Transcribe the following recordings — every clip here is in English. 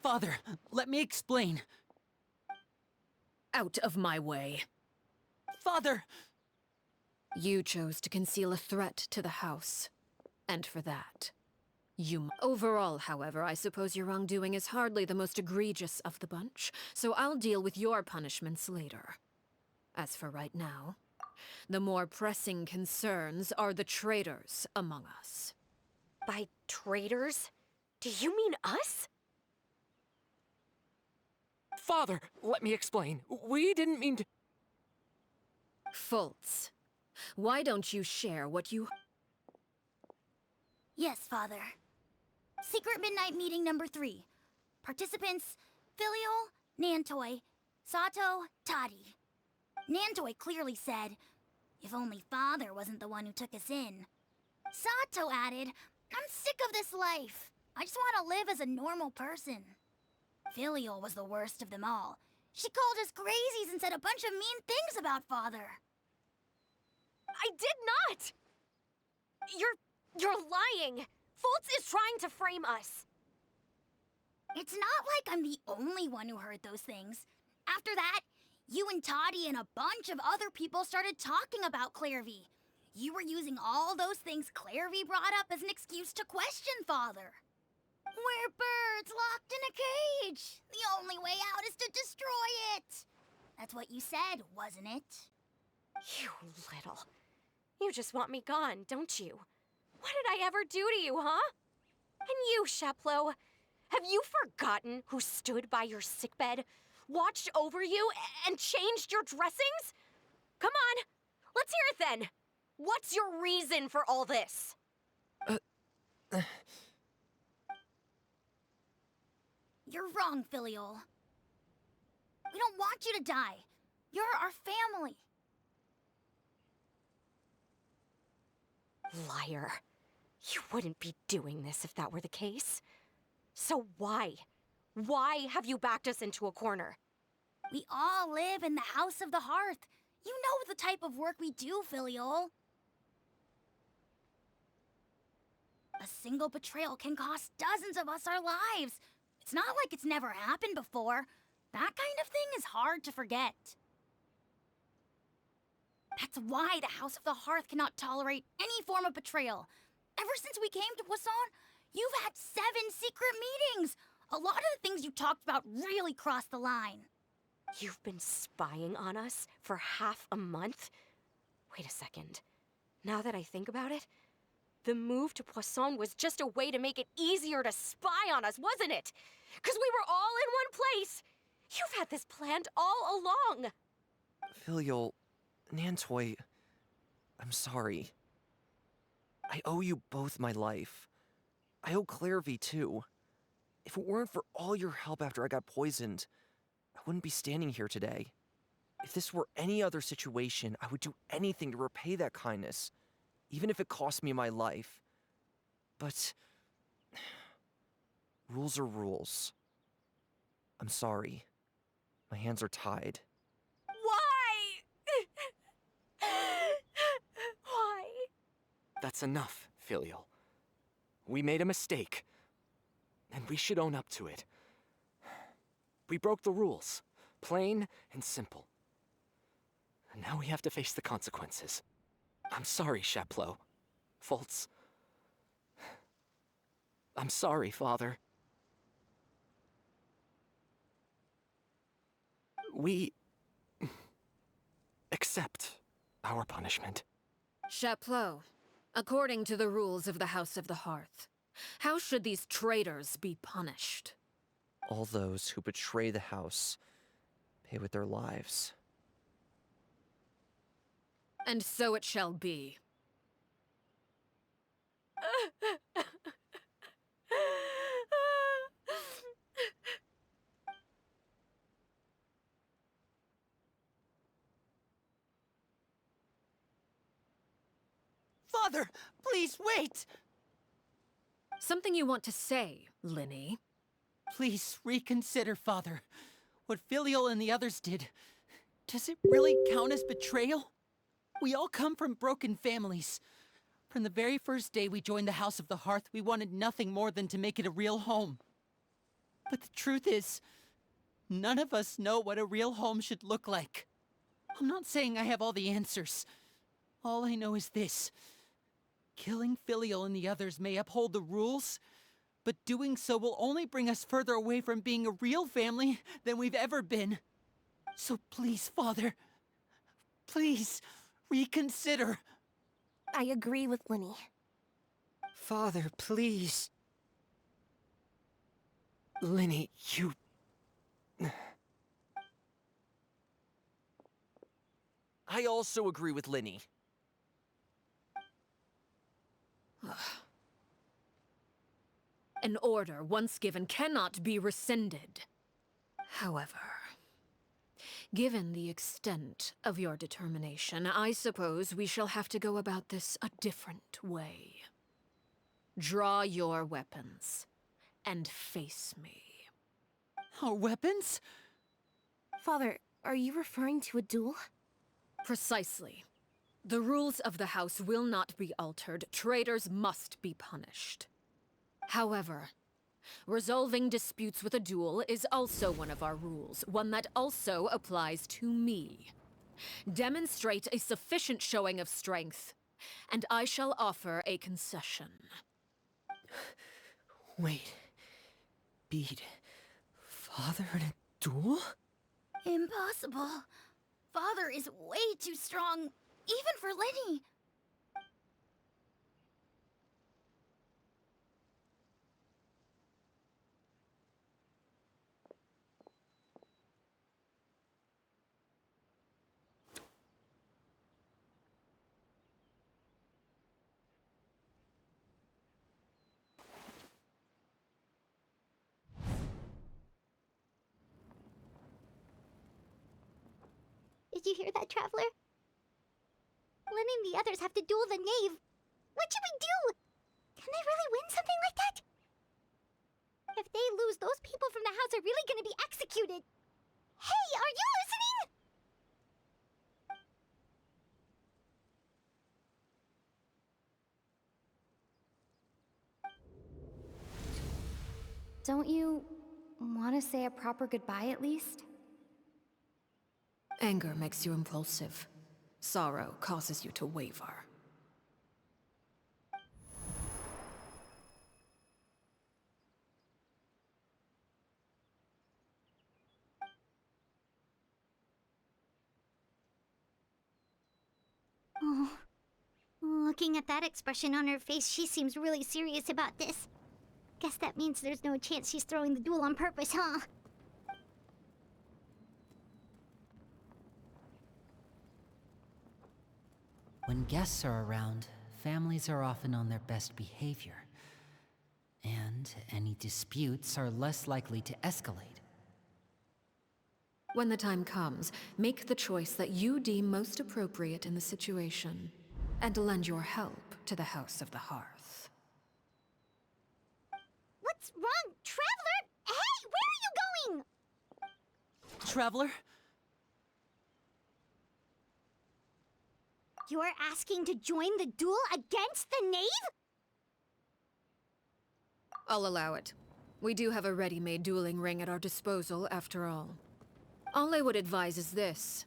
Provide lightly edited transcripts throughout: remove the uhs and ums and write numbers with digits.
Father, let me explain. Out of my way. Father! You chose to conceal a threat to the house. And for that, Overall, however, I suppose your wrongdoing is hardly the most egregious of the bunch, so I'll deal with your punishments later. As for right now, the more pressing concerns are the traitors among us. By traitors? Do you mean us? Father, let me explain. We didn't mean to... Fultz, why don't you share what you... Yes, Father. Secret Midnight Meeting number 3. Participants, Filial, Nantoi, Sato, Toddy. Nantoi clearly said, if only Father wasn't the one who took us in. Sato added, I'm sick of this life. I just want to live as a normal person. Filial was the worst of them all. She called us crazies and said a bunch of mean things about Father. I did not! You're lying! Fultz is trying to frame us. It's not like I'm the only one who heard those things. After that, you and Toddy and a bunch of other people started talking about Clairvy. You were using all those things Clairvy brought up as an excuse to question Father. We're birds locked in a cage. The only way out is to destroy it. That's what you said, wasn't it? You little... You just want me gone, don't you? What did I ever do to you, huh? And you, Sheplo, have you forgotten who stood by your sickbed, watched over you, and changed your dressings? Come on, let's hear it then. What's your reason for all this? You're wrong, Filial. We don't want you to die. You're our family. Liar. You wouldn't be doing this if that were the case. So why? Why have you backed us into a corner? We all live in the House of the Hearth. You know the type of work we do, Filial. A single betrayal can cost dozens of us our lives. It's not like it's never happened before. That kind of thing is hard to forget. That's why the House of the Hearth cannot tolerate any form of betrayal. Ever since we came to Poisson, you've had 7 secret meetings. A lot of the things you talked about really crossed the line. You've been spying on us for half a month? Wait a second. Now that I think about it, the move to Poisson was just a way to make it easier to spy on us, wasn't it? Because we were all in one place. You've had this planned all along. Filial, Nantoi, I'm sorry. I owe you both my life. I owe Clairvy too. If it weren't for all your help after I got poisoned, I wouldn't be standing here today. If this were any other situation, I would do anything to repay that kindness, even if it cost me my life. But rules are rules. I'm sorry. My hands are tied. Why? Why? That's enough, Filial. We made a mistake, and we should own up to it. We broke the rules, plain and simple. And now we have to face the consequences. I'm sorry, Sheplo. Fultz. I'm sorry, Father. We accept our punishment. Chapleau, according to the rules of the House of the Hearth, how should these traitors be punished? All those who betray the house pay with their lives. And so it shall be. Father, please wait! Something you want to say, Linny? Please reconsider, Father. What Filial and the others did, does it really count as betrayal? We all come from broken families. From the very first day we joined the House of the Hearth, we wanted nothing more than to make it a real home. But the truth is, none of us know what a real home should look like. I'm not saying I have all the answers. All I know is this. Killing Filial and the others may uphold the rules, but doing so will only bring us further away from being a real family than we've ever been. So please, Father, please, reconsider. I agree with Linny. Father, please. Linny, you... I also agree with Linny. An order once given cannot be rescinded. However, given the extent of your determination, I suppose we shall have to go about this a different way. Draw your weapons and face me. Our weapons? Father, are you referring to a duel? Precisely. The rules of the house will not be altered. Traitors must be punished. However, resolving disputes with a duel is also one of our rules, one that also applies to me. Demonstrate a sufficient showing of strength, and I shall offer a concession. Wait. Beat Father in a duel? Impossible. Father is way too strong, even for Linny. Did you hear that, Traveler? Lenny and the others have to duel the knave. What should we do? Can they really win something like that? If they lose, those people from the house are really gonna be executed. Hey, are you listening? Don't you want to say a proper goodbye at least? Anger makes you impulsive. Sorrow causes you to waver. Oh, looking at that expression on her face, she seems really serious about this. Guess that means there's no chance she's throwing the duel on purpose, huh? When guests are around, families are often on their best behavior. And any disputes are less likely to escalate. When the time comes, make the choice that you deem most appropriate in the situation, and lend your help to the House of the Hearth. What's wrong, Traveler? Hey, where are you going? Traveler? You're asking to join the duel against the knave? I'll allow it. We do have a ready-made dueling ring at our disposal, after all. All I would advise is this.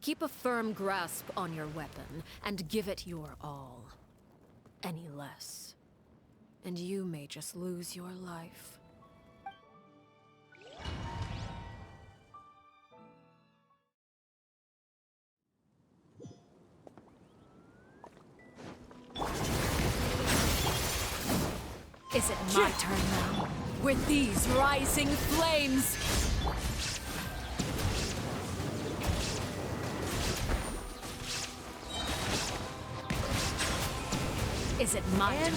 Keep a firm grasp on your weapon, and give it your all. Any less, and you may just lose your life. Is it my turn now? With these rising flames! Is it my turn?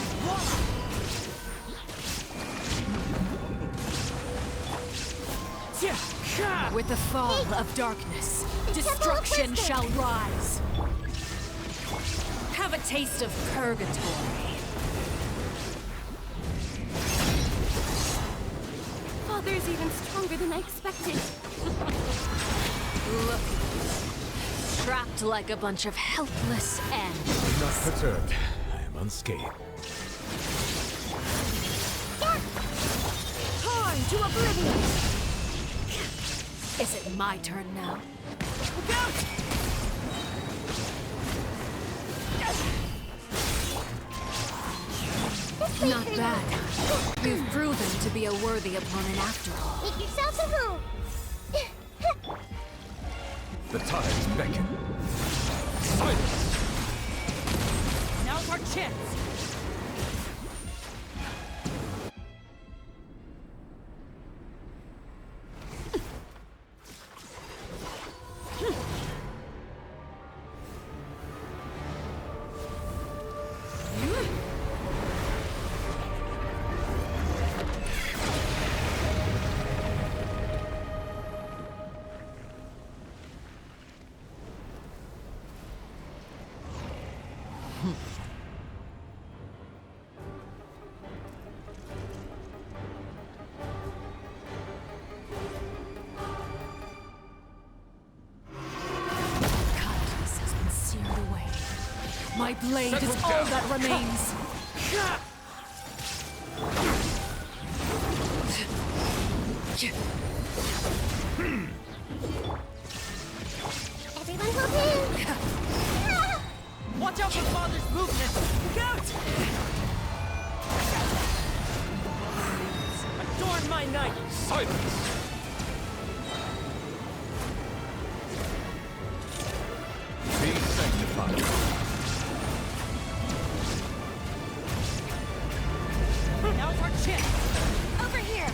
With the fall of darkness, destruction shall rise. Have a taste of purgatory. Father's even stronger than I expected. Look. Trapped like a bunch of helpless ants. Not perturbed. I am unscathed. Burn to oblivion! Is it my turn now? Look out! Not bad. You've proven to be a worthy opponent after all. Make yourselves at home. The tides beckon. Silence! Now's our chance! Kindness has been seared away. My blade is all that remains. Everyone hold in. Watch out for Father's movement! Look out! Adorn my night! Silence! Be sanctified. Now's our chance! Over here!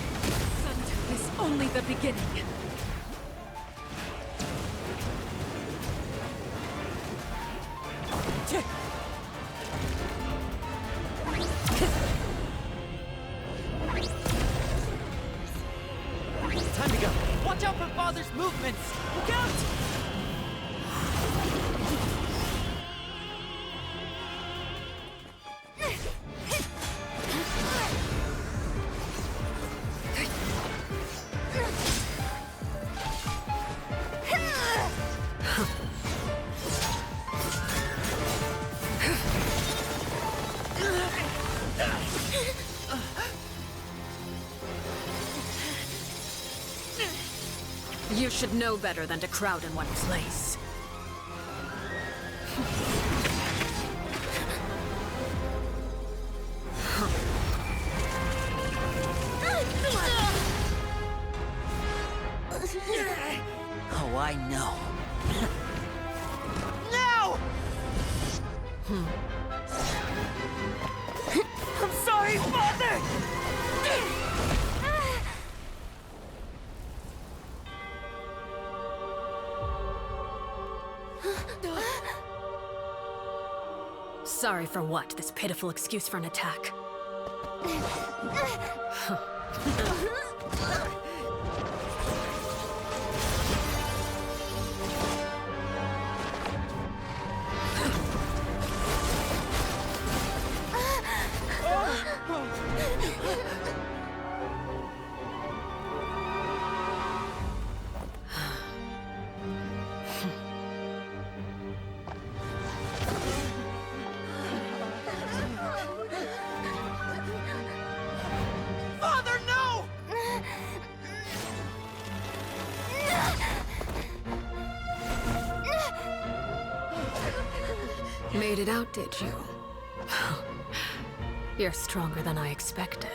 Sundown is only the beginning. Time to go! Watch out for Father's movements! Look out! You should know better than to crowd in one place. Oh, I know. No! I'm sorry, Father! Sorry for what? This pitiful excuse for an attack. Father, no! Made it out, did you? You're stronger than I expected.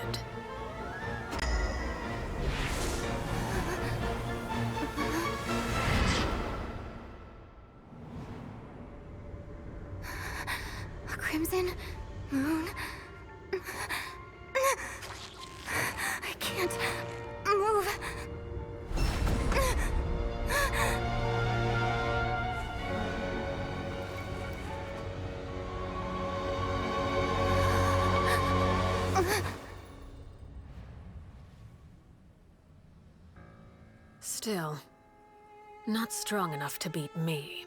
A crimson moon. I can't move. Still, not strong enough to beat me.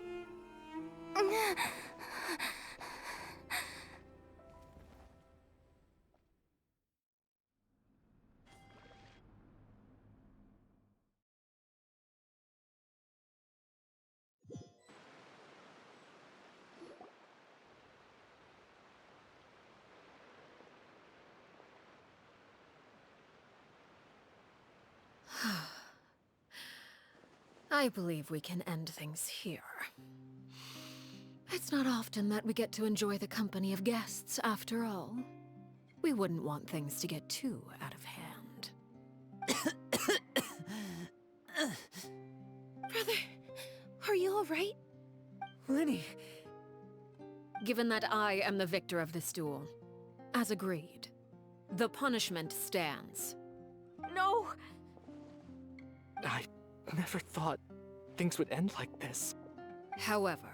I believe we can end things here. It's not often that we get to enjoy the company of guests, after all. We wouldn't want things to get too out of hand. Brother, are you alright? Lenny! Given that I am the victor of this duel, as agreed, the punishment stands. No! I never thought things would end like this. However,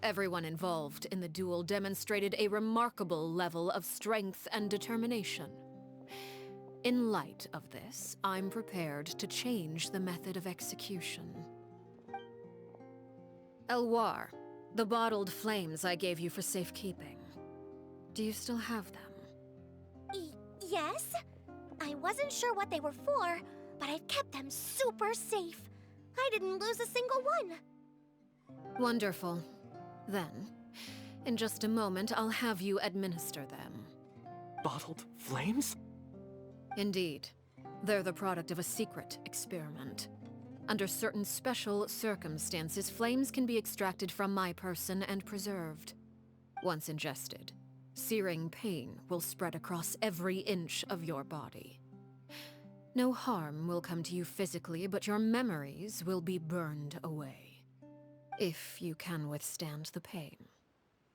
everyone involved in the duel demonstrated a remarkable level of strength and determination. In light of this, I'm prepared to change the method of execution. Elwar, the bottled flames I gave you for safekeeping. Do you still have them? Yes? I wasn't sure what they were for, but I've kept them super safe. I didn't lose a single one. Wonderful. Then, in just a moment, I'll have you administer them. Bottled flames? Indeed. They're the product of a secret experiment. Under certain special circumstances, flames can be extracted from my person and preserved. Once ingested, searing pain will spread across every inch of your body. No harm will come to you physically, but your memories will be burned away. If you can withstand the pain.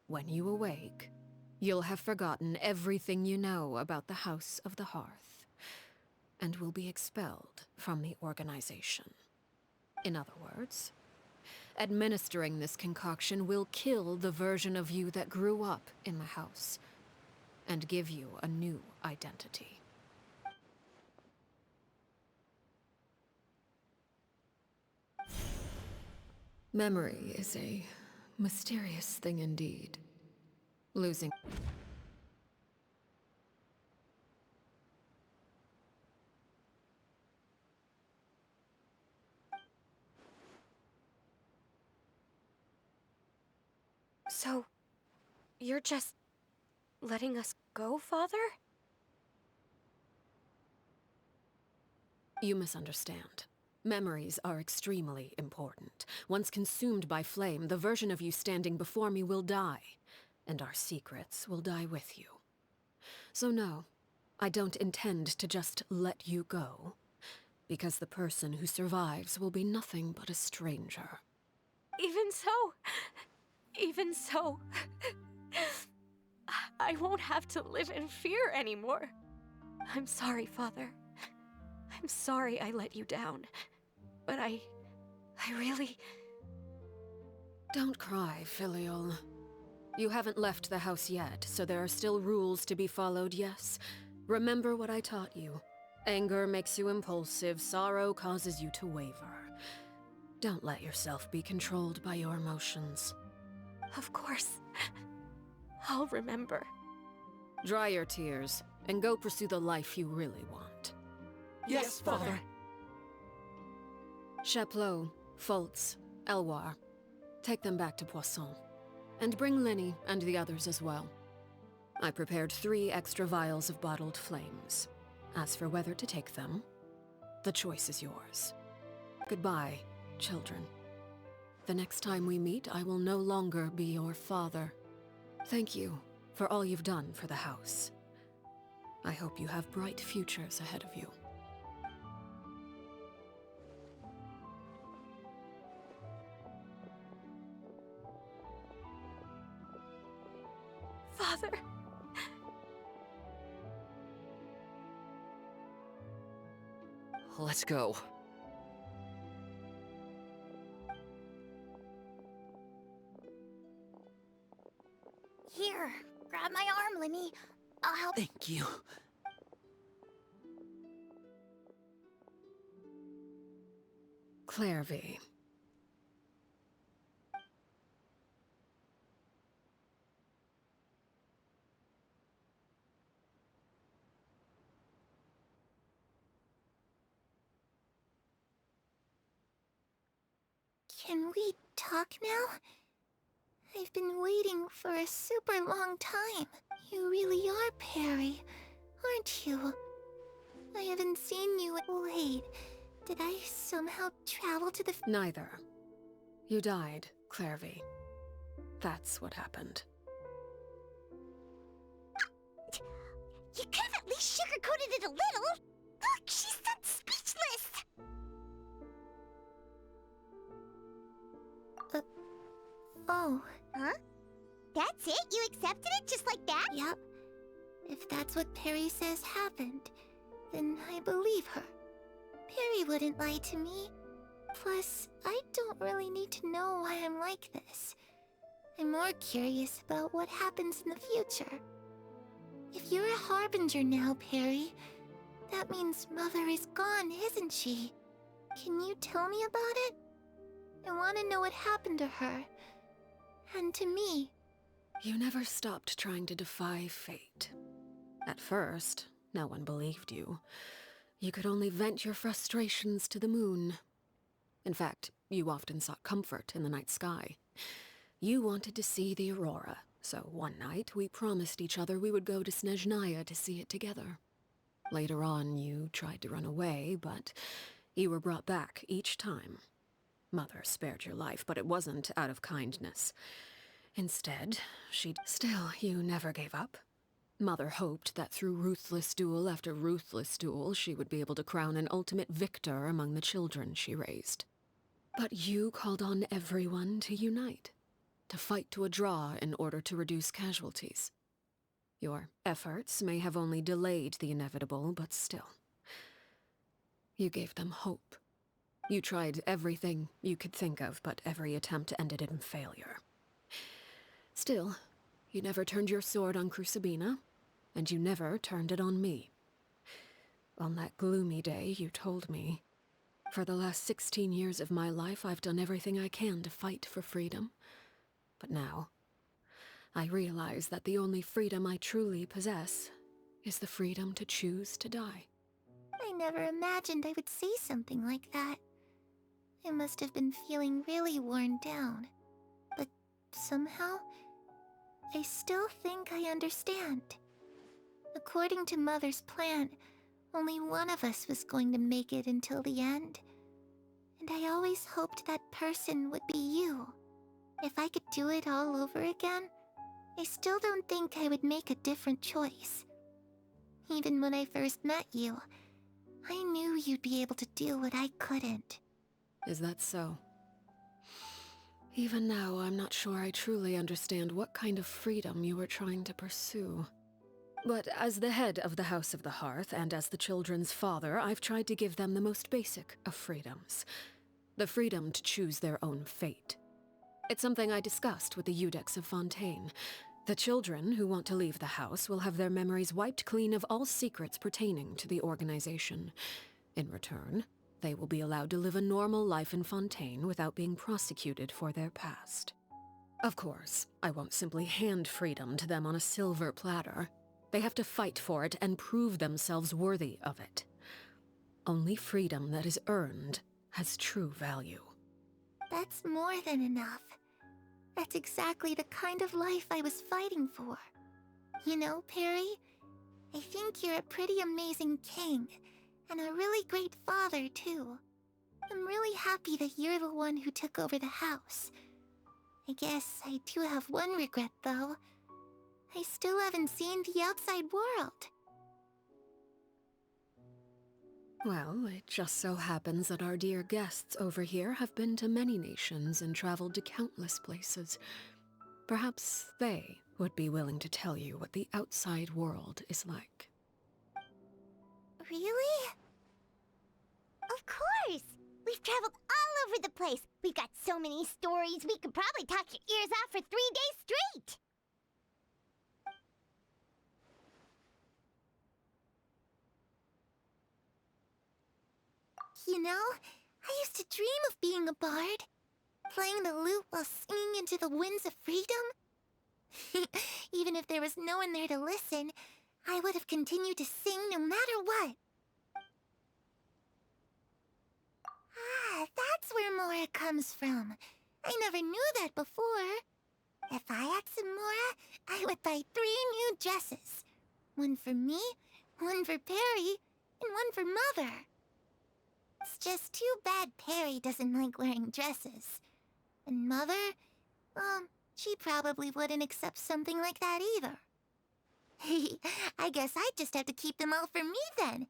When you awake, you'll have forgotten everything you know about the House of the Hearth, and will be expelled from the organization. In other words, administering this concoction will kill the version of you that grew up in the house, and give you a new identity. Memory is a mysterious thing indeed. Losing... So, you're just letting us go, Father? You misunderstand. Memories are extremely important. Once consumed by flame, the version of you standing before me will die, and our secrets will die with you. So no, I don't intend to just let you go, because the person who survives will be nothing but a stranger. Even so, I won't have to live in fear anymore. I'm sorry, Father. I'm sorry I let you down. But I really... Don't cry, Filial. You haven't left the house yet, so there are still rules to be followed, yes? Remember what I taught you. Anger makes you impulsive, sorrow causes you to waver. Don't let yourself be controlled by your emotions. Of course. I'll remember. Dry your tears, and go pursue the life you really want. Yes, Father. Chaplot, Foltz, Elwar. Take them back to Poisson. And bring Lenny and the others as well. I prepared 3 extra vials of bottled flames. As for whether to take them, the choice is yours. Goodbye, children. The next time we meet, I will no longer be your father. Thank you for all you've done for the house. I hope you have bright futures ahead of you. Father. Let's go. Here, grab my arm, Lenny. I'll help. Thank you. Clairvy. Can we talk now? I've been waiting for a super long time. You really are Perry, aren't you? I haven't seen you. Wait, did I somehow travel to the... Neither. You died, Clairvy. That's what happened. You could have at least sugarcoated it a little. Look, she's so speechless. Oh. Huh? That's it? You accepted it just like that? Yep. If that's what Perry says happened, then I believe her. Perry wouldn't lie to me. Plus, I don't really need to know why I'm like this. I'm more curious about what happens in the future. If you're a harbinger now, Perry, that means Mother is gone, isn't she? Can you tell me about it? I want to know what happened to her. And to me. You never stopped trying to defy fate. At first, no one believed you. You could only vent your frustrations to the moon. In fact, you often sought comfort in the night sky. You wanted to see the aurora, so one night we promised each other we would go to Snezhnaya to see it together. Later on, you tried to run away, but you were brought back each time. Mother spared your life, but it wasn't out of kindness. Instead, Still, you never gave up. Mother hoped that through ruthless duel after ruthless duel, she would be able to crown an ultimate victor among the children she raised. But you called on everyone to unite, to fight to a draw in order to reduce casualties. Your efforts may have only delayed the inevitable, but still. You gave them hope. You tried everything you could think of, but every attempt ended in failure. Still, you never turned your sword on Crucibina, and you never turned it on me. On that gloomy day, you told me, "For the last 16 years of my life, I've done everything I can to fight for freedom. But now, I realize that the only freedom I truly possess is the freedom to choose to die." I never imagined I would say something like that. I must have been feeling really worn down. But somehow, I still think I understand. According to Mother's plan, only one of us was going to make it until the end. And I always hoped that person would be you. If I could do it all over again, I still don't think I would make a different choice. Even when I first met you, I knew you'd be able to do what I couldn't. Is that so? Even now, I'm not sure I truly understand what kind of freedom you were trying to pursue. But as the head of the House of the Hearth, and as the children's father, I've tried to give them the most basic of freedoms. The freedom to choose their own fate. It's something I discussed with the Eudex of Fontaine. The children who want to leave the house will have their memories wiped clean of all secrets pertaining to the organization. In return, they will be allowed to live a normal life in Fontaine without being prosecuted for their past. Of course, I won't simply hand freedom to them on a silver platter. They have to fight for it and prove themselves worthy of it. Only freedom that is earned has true value. That's more than enough. That's exactly the kind of life I was fighting for. You know, Perry, I think you're a pretty amazing king, and a really great father, too. I'm really happy that you're the one who took over the house. I guess I do have one regret, though. I still haven't seen the outside world. Well, it just so happens that our dear guests over here have been to many nations and traveled to countless places. Perhaps they would be willing to tell you what the outside world is like. Really? Of course! We've traveled all over the place. We've got so many stories, we could probably talk your ears off for 3 days straight! You know, I used to dream of being a bard. Playing the lute while singing into the winds of freedom. Even if there was no one there to listen, I would have continued to sing no matter what. Ah, that's where Mora comes from. I never knew that before. If I had some Mora, I would buy 3 new dresses. One for me, one for Perry, and one for Mother. It's just too bad Perry doesn't like wearing dresses. And Mother, she probably wouldn't accept something like that either. I guess I'd just have to keep them all for me then.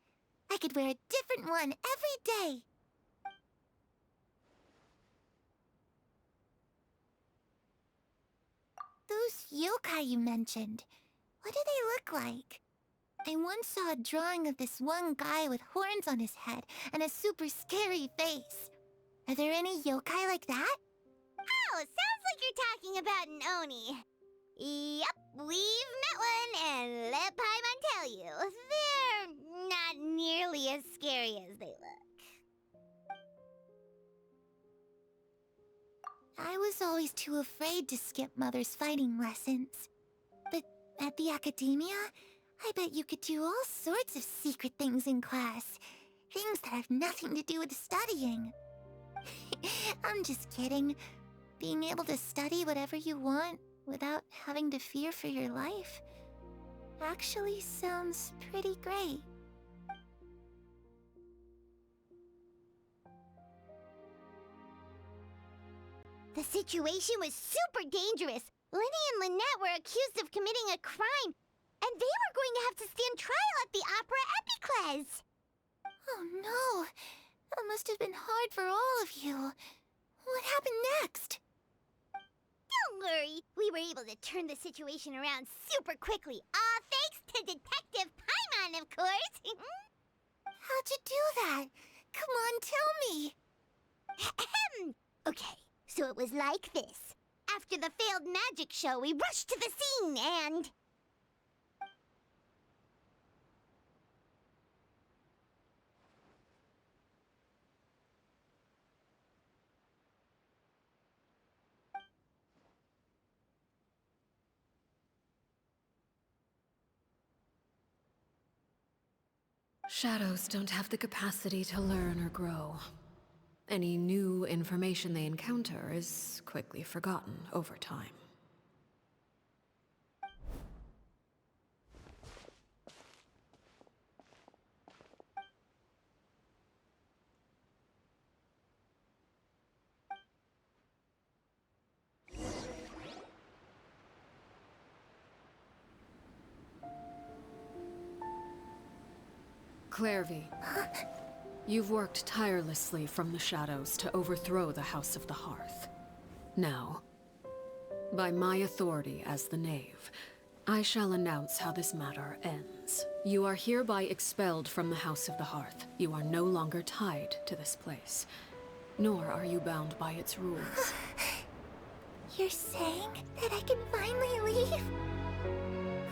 I could wear a different one every day. Those yokai you mentioned, what do they look like? I once saw a drawing of this one guy with horns on his head and a super scary face. Are there any yokai like that? Oh, sounds like you're talking about an Oni. Yep, we've met one, and let Paimon tell you, they're not nearly as scary as they look. I was always too afraid to skip Mother's fighting lessons. But at the academia, I bet you could do all sorts of secret things in class. Things that have nothing to do with studying. I'm just kidding. Being able to study whatever you want without having to fear for your life actually sounds pretty great. The situation was super dangerous. Lenny and Lynette were accused of committing a crime, and they were going to have to stand trial at the Opera Epicles. Oh no, that must have been hard for all of you. What happened next? Don't worry, we were able to turn the situation around super quickly, all thanks to Detective Paimon, of course. How'd you do that? Come on, tell me. Okay, so it was like this. After the failed magic show, we rushed to the scene and... Shadows don't have the capacity to learn or grow. Any new information they encounter is quickly forgotten over time. Clairvy, you've worked tirelessly from the shadows to overthrow the House of the Hearth. Now, by my authority as the Knave, I shall announce how this matter ends. You are hereby expelled from the House of the Hearth. You are no longer tied to this place, nor are you bound by its rules. You're saying that I can finally leave?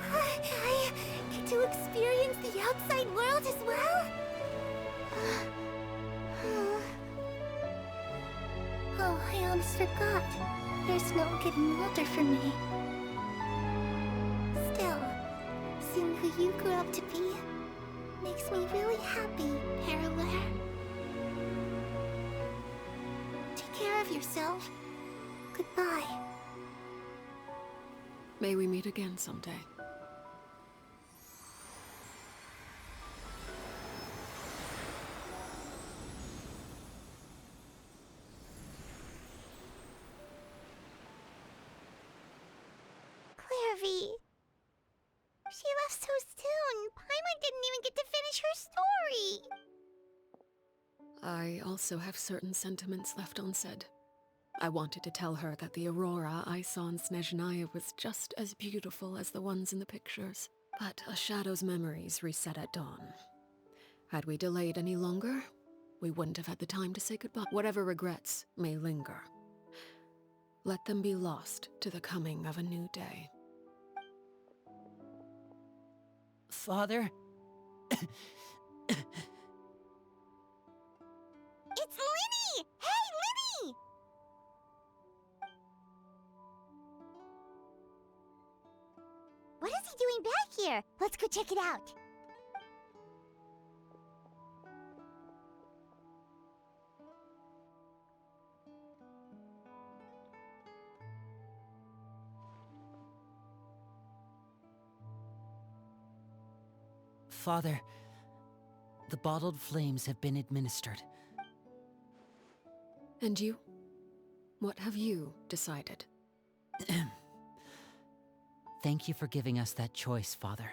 I get to experience the outside world as well? Oh, I almost forgot. There's no getting older for me. Still, seeing who you grew up to be makes me really happy, Parallel. Take care of yourself. Goodbye. May we meet again someday. Clairvy. She left so soon. Paimon didn't even get to finish her story. I also have certain sentiments left unsaid. I wanted to tell her that the aurora I saw in Snezhnaya was just as beautiful as the ones in the pictures. But a shadow's memories reset at dawn. Had we delayed any longer, we wouldn't have had the time to say goodbye. Whatever regrets may linger, let them be lost to the coming of a new day. Father? It's Linny! Hey, Linny! What is he doing back here? Let's go check it out. Father, The bottled flames have been administered. And you? What have you decided? Thank you for giving us that choice, Father.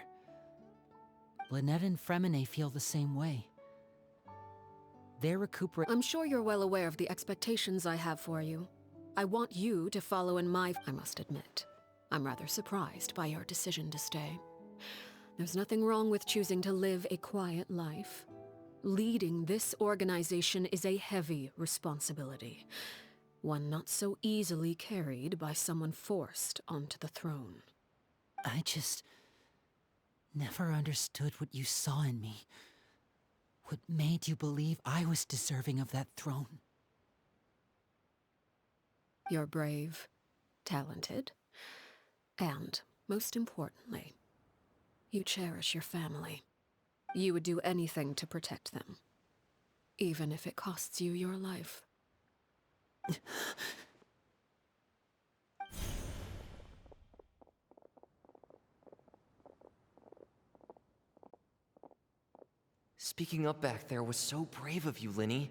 Lynette and Fremine feel the same way. They're I'm sure you're well aware of the expectations I have for you. I want you to follow in my... I must admit, I'm rather surprised by your decision to stay. There's nothing wrong with choosing to live a quiet life. Leading this organization is a heavy responsibility, one not so easily carried by someone forced onto the throne. I just never understood what you saw in me. What made you believe I was deserving of that throne? You're brave, talented, and, most importantly, you cherish your family. You would do anything to protect them, even if it costs you your life. Speaking up back there was so brave of you, Linny.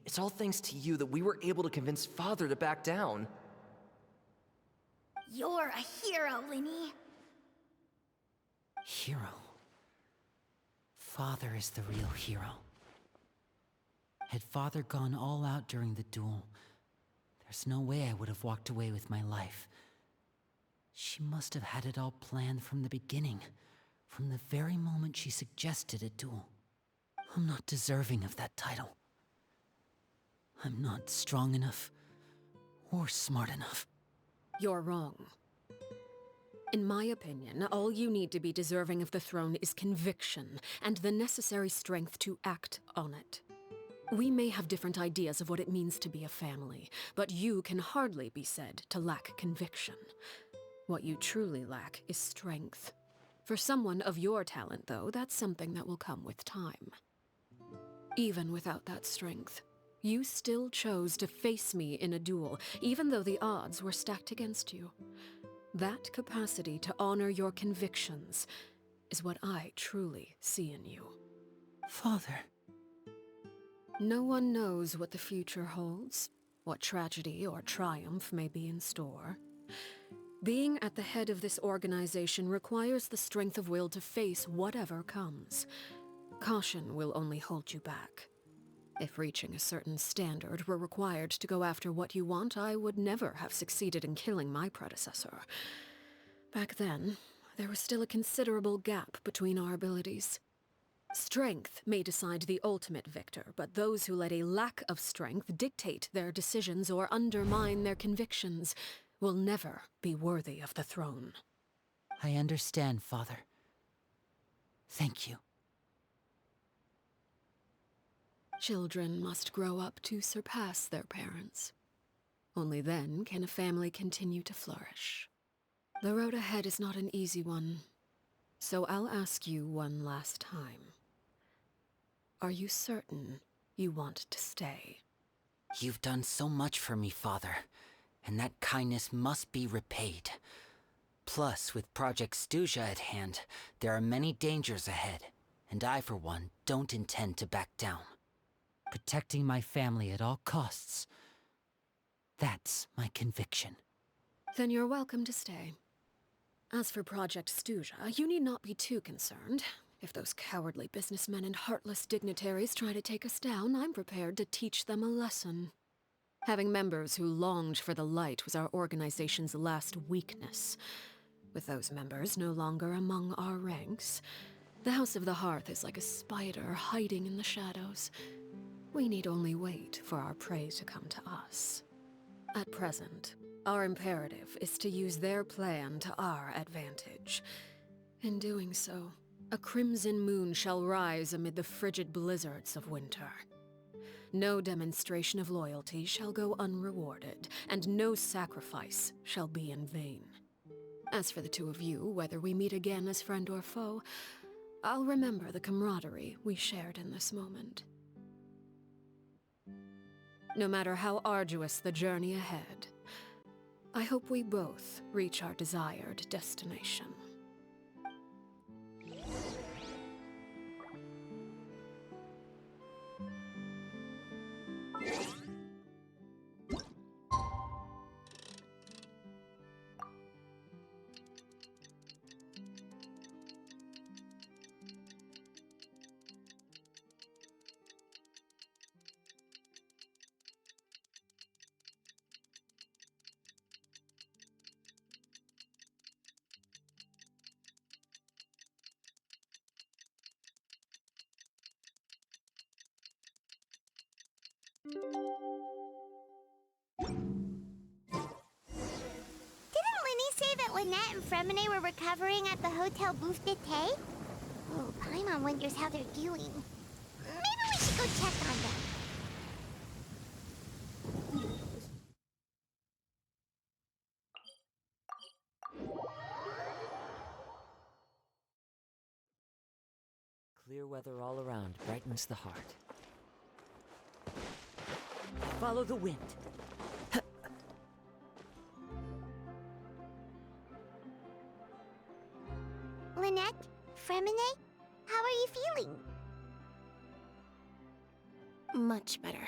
It's all thanks to you that we were able to convince Father to back down. You're a hero, Linny. Hero. Father is the real hero. Had Father gone all out during the duel, there's no way I would have walked away with my life. She must have had it all planned from the beginning, from the very moment she suggested a duel. I'm not deserving of that title. I'm not strong enough or smart enough. You're wrong. In my opinion, all you need to be deserving of the throne is conviction and the necessary strength to act on it. We may have different ideas of what it means to be a family, but you can hardly be said to lack conviction. What you truly lack is strength. For someone of your talent, though, that's something that will come with time. Even without that strength, you still chose to face me in a duel, even though the odds were stacked against you. That capacity to honor your convictions is what I truly see in you. Father. No one knows what the future holds, what tragedy or triumph may be in store. Being at the head of this organization requires the strength of will to face whatever comes. Caution will only hold you back. If reaching a certain standard were required to go after what you want, I would never have succeeded in killing my predecessor. Back then, there was still a considerable gap between our abilities. Strength may decide the ultimate victor, but those who let a lack of strength dictate their decisions or undermine their convictions will never be worthy of the throne. I understand, Father. Thank you. Children must grow up to surpass their parents. Only then can a family continue to flourish. The road ahead is not an easy one, so I'll ask you one last time. Are you certain you want to stay? You've done so much for me, Father, and that kindness must be repaid. Plus, with Project Stuja at hand, there are many dangers ahead, and I, for one, don't intend to back down. Protecting my family at all costs. That's my conviction. Then you're welcome to stay. As for Project Stuja, you need not be too concerned. If those cowardly businessmen and heartless dignitaries try to take us down, I'm prepared to teach them a lesson. Having members who longed for the light was our organization's last weakness. With those members no longer among our ranks, the House of the Hearth is like a spider hiding in the shadows. We need only wait for our prey to come to us. At present, our imperative is to use their plan to our advantage. In doing so, a crimson moon shall rise amid the frigid blizzards of winter. No demonstration of loyalty shall go unrewarded, and no sacrifice shall be in vain. As for the two of you, whether we meet again as friend or foe, I'll remember the camaraderie we shared in this moment. No matter how arduous the journey ahead, I hope we both reach our desired destination. Lynette and Fremine were recovering at the Hotel Bouffe d'été? Oh, Paimon wonders how they're doing. Maybe we should go check on them. Clear weather all around brightens the heart. Follow the wind. Lynette? Fremine? How are you feeling? Much better.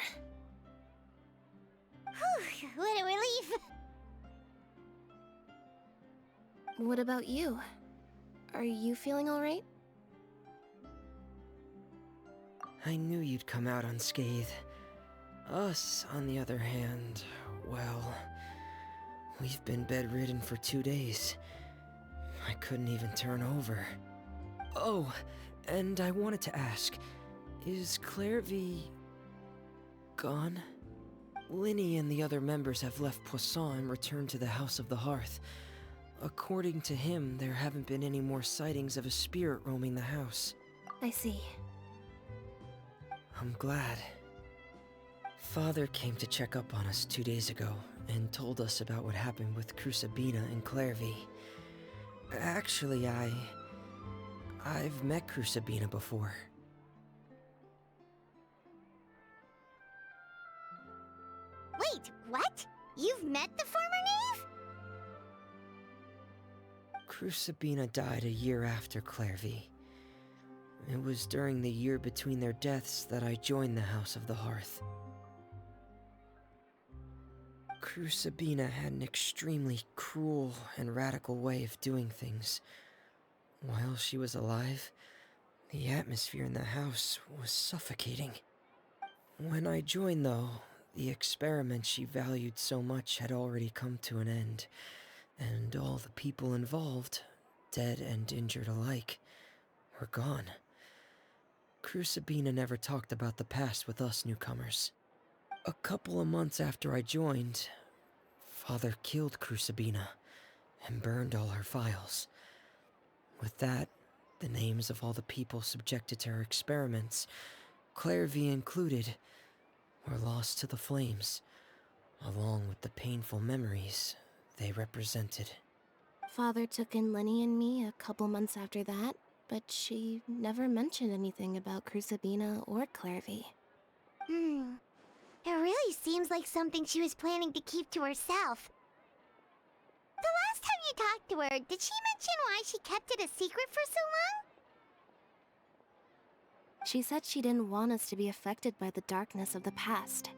Whew, what a relief! What about you? Are you feeling alright? I knew you'd come out unscathed. Us, on the other hand, well, we've been bedridden for 2 days. I couldn't even turn over. Oh, and I wanted to ask, is Clairvy gone? Linny and the other members have left Poisson and returned to the House of the Hearth. According to him, there haven't been any more sightings of a spirit roaming the house. I see. I'm glad. Father came to check up on us 2 days ago and told us about what happened with Crucibina and Clairvy. Actually, I've met Crucibina before. Wait, what? You've met the former knave? Crucibina died a year after Clairvy. It was during the year between their deaths that I joined the House of the Hearth. Crucibina had an extremely cruel and radical way of doing things. While she was alive, the atmosphere in the house was suffocating. When I joined, though, the experiment she valued so much had already come to an end, and all the people involved, dead and injured alike, were gone. Crucibina never talked about the past with us newcomers. A couple of months after I joined, Father killed Crucibina and burned all her files. With that, the names of all the people subjected to her experiments, Clairvy included, were lost to the flames, along with the painful memories they represented. Father took in Lenny and me a couple months after that, but she never mentioned anything about Crucibina or Clairvy. It really seems like something she was planning to keep to herself. The last time you talked to her, did she mention why she kept it a secret for so long? She said she didn't want us to be affected by the darkness of the past.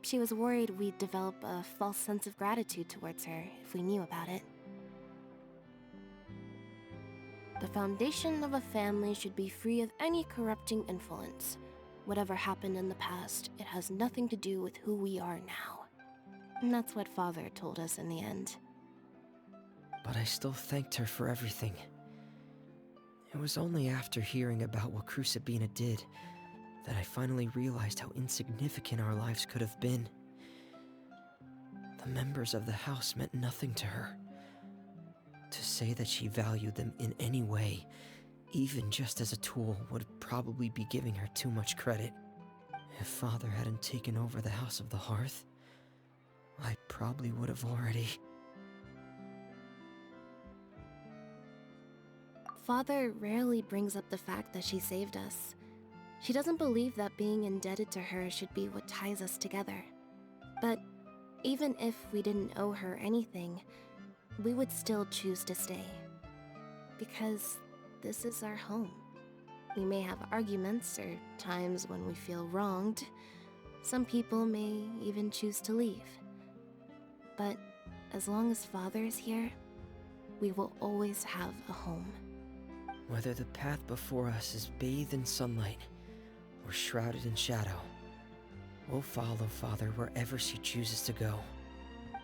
She was worried we'd develop a false sense of gratitude towards her if we knew about it. The foundation of a family should be free of any corrupting influence. Whatever happened in the past, it has nothing to do with who we are now. And that's what Father told us in the end. But I still thanked her for everything. It was only after hearing about what Crucibina did that I finally realized how insignificant our lives could have been. The members of the house meant nothing to her. To say that she valued them in any way, even just as a tool, would probably be giving her too much credit. If Father hadn't taken over the House of the Hearth, I probably would have already... Father rarely brings up the fact that she saved us. She doesn't believe that being indebted to her should be what ties us together. But even if we didn't owe her anything, we would still choose to stay. Because this is our home. We may have arguments or times when we feel wronged. Some people may even choose to leave. But as long as Father is here, we will always have a home. Whether the path before us is bathed in sunlight or shrouded in shadow, we'll follow Father wherever she chooses to go.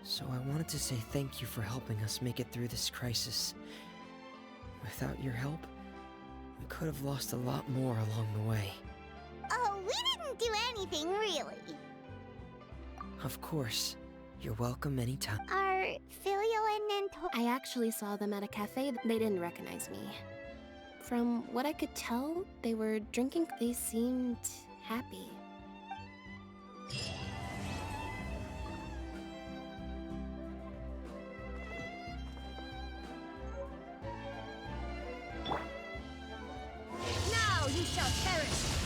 So I wanted to say thank you for helping us make it through this crisis. Without your help, we could have lost a lot more along the way. Oh, we didn't do anything, really. Of course, You're welcome anytime. Are Filial and Nanto... I actually saw them at a cafe. They didn't recognize me. From what I could tell, they were drinking. They seemed happy. Now you shall perish!